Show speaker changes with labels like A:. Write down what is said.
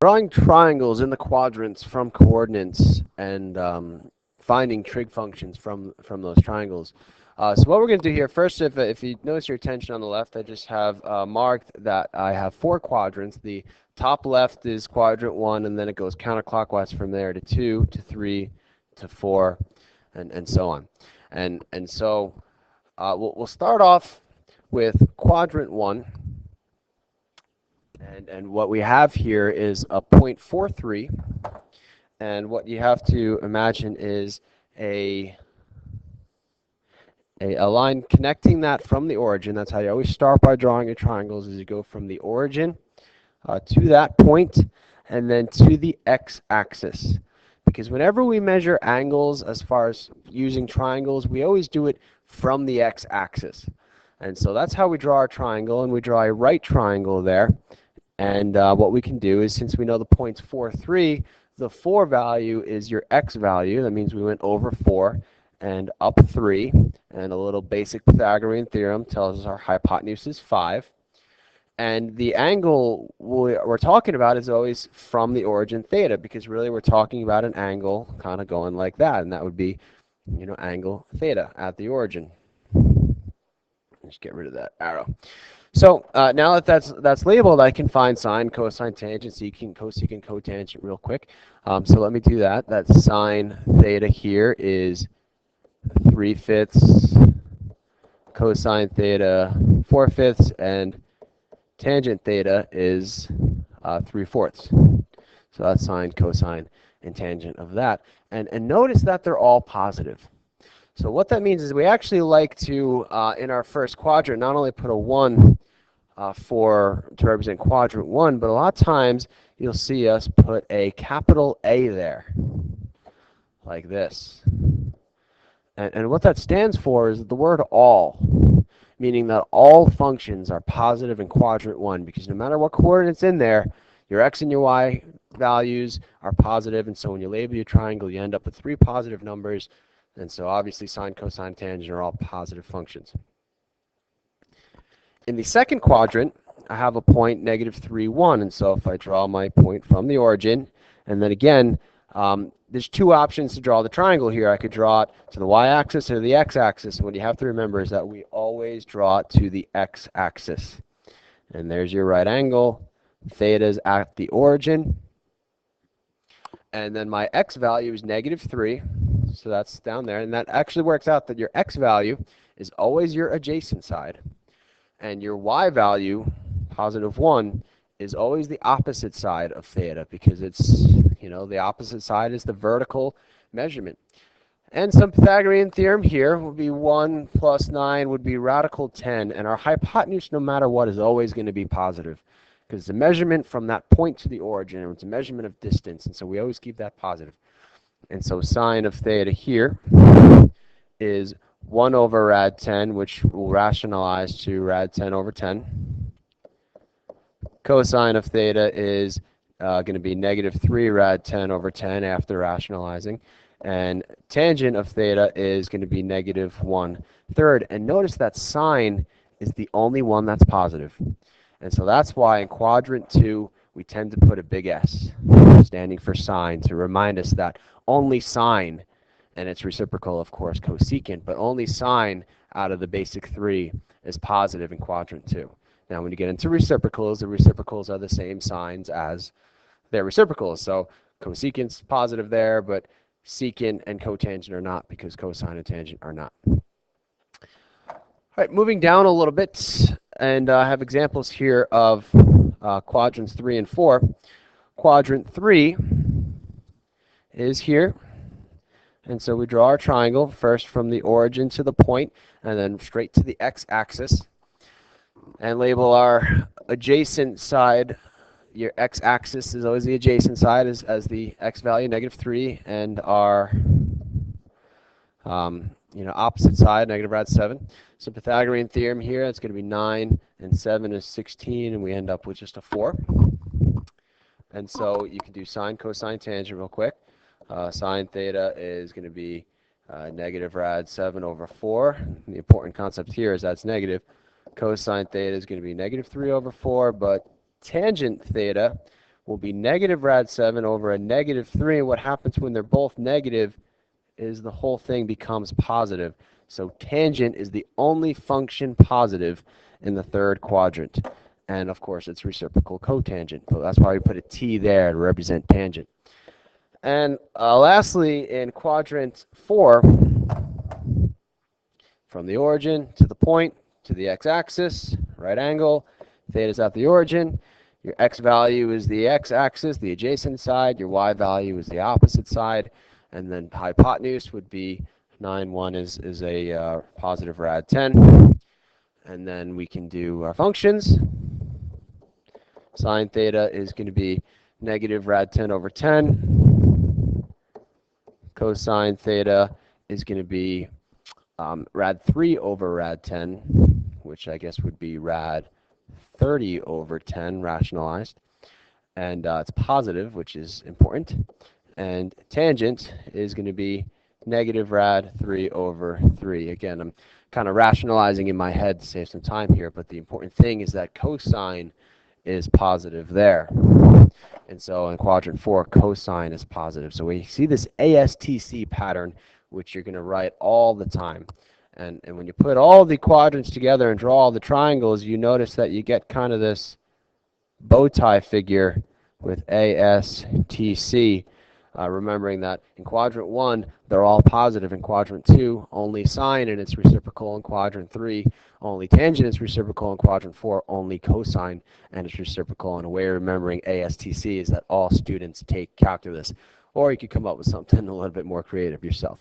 A: drawing triangles in the quadrants from coordinates and finding trig functions from those triangles. So what we're going to do here, first, if you notice your attention on the left, I just have marked that I have 4 quadrants. The top left is quadrant 1, and then it goes counterclockwise from there to 2, to 3, to 4, and so on. And so we'll start off with quadrant 1. And what we have here is a 0.43, and what you have to imagine is a line connecting that from the origin. That's how you always start by drawing your triangles, is you go from the origin to that point and then to the x-axis. Because whenever we measure angles as far as using triangles, we always do it from the x-axis. And so that's how we draw our triangle, and we draw a right triangle there. And what we can do is, since we know the point's 4, 3, the 4 value is your x value. That means we went over 4 and up 3. And a little basic Pythagorean theorem tells us our hypotenuse is 5. And the angle we're talking about is always from the origin theta, because really we're talking about an angle kind of going like that. And that would be, angle theta at the origin. Just get rid of that arrow. So now that that's labeled, I can find sine, cosine, tangent, secant, cosecant, cotangent real quick. So let me do that. That sine theta here is 3/5, cosine theta 4/5, and tangent theta is 3/4. So that's sine, cosine, and tangent of that. And notice that they're all positive. So what that means is we actually like to, in our first quadrant, not only put a 1 to represent quadrant 1, but a lot of times you'll see us put a capital A there, like this. And what that stands for is the word all, meaning that all functions are positive in quadrant 1, because no matter what coordinates in there, your x and your y values are positive, and so when you label your triangle, you end up with 3 positive numbers. And so obviously sine, cosine, tangent are all positive functions. In the second quadrant, I have a point -3, 1. And so if I draw my point from the origin, and then again, there's 2 options to draw the triangle here. I could draw it to the y-axis or the x-axis. And what you have to remember is that we always draw it to the x-axis. And there's your right angle. Theta is at the origin. And then my x value is -3. So that's down there, and that actually works out that your x value is always your adjacent side, and your y value, +1, is always the opposite side of theta, because it's, the opposite side is the vertical measurement. And some Pythagorean theorem here would be 1 + 9 would be radical 10, and our hypotenuse, no matter what, is always going to be positive, because it's a measurement from that point to the origin, and it's a measurement of distance, and so we always keep that positive. And so sine of theta here is 1 over rad 10, which will rationalize to rad 10 over 10. Cosine of theta is going to be -3 rad 10 over 10 after rationalizing. And tangent of theta is going to be -1/3. And notice that sine is the only one that's positive. And so that's why in quadrant 2, we tend to put a big S, standing for sine, to remind us that only sine, and its reciprocal, of course, cosecant, but only sine out of the basic 3 is positive in quadrant 2. Now, when you get into reciprocals, the reciprocals are the same signs as their reciprocals. So cosecant's positive there, but secant and cotangent are not, because cosine and tangent are not. All right, moving down a little bit, and I have examples here of quadrants 3 and 4. Quadrant 3 is here. And so we draw our triangle first from the origin to the point, and then straight to the x-axis, and label our adjacent side. Your x-axis is always the adjacent side as the x value, -3, and our opposite side, -rad7. So Pythagorean theorem here, it's going to be 9 and 7 is 16, and we end up with just a 4. And so you can do sine, cosine, tangent real quick. Sine theta is going to be -rad7 over 4. The important concept here is that's negative. Cosine theta is going to be -3 over 4, but tangent theta will be negative rad 7 over a negative 3. And what happens when they're both negative is the whole thing becomes positive. So tangent is the only function positive in the third quadrant. And of course, it's reciprocal cotangent. So that's why we put a T there to represent tangent. And lastly, in quadrant 4, from the origin to the point to the x-axis, right angle, theta is at the origin. Your x value is the x-axis, the adjacent side. Your y value is the opposite side. And then hypotenuse would be 9, 1 is a positive rad 10. And then we can do our functions. Sine theta is going to be negative rad 10 over 10. Cosine theta is going to be rad 3 over rad 10, which I guess would be rad 30 over 10 rationalized. And it's positive, which is important. And tangent is going to be negative rad 3 over 3. Again, I'm kind of rationalizing in my head to save some time here, but the important thing is that cosine is positive there. And so in quadrant 4, cosine is positive. So we see this ASTC pattern, which you're going to write all the time. And when you put all the quadrants together and draw all the triangles, you notice that you get kind of this bow tie figure with ASTC. Remembering that in quadrant 1, they're all positive. In quadrant 2, only sine and its reciprocal. In quadrant 3, only tangent is reciprocal. In quadrant 4, only cosine and its reciprocal. And a way of remembering ASTC is that all students take calculus. Or you could come up with something a little bit more creative yourself.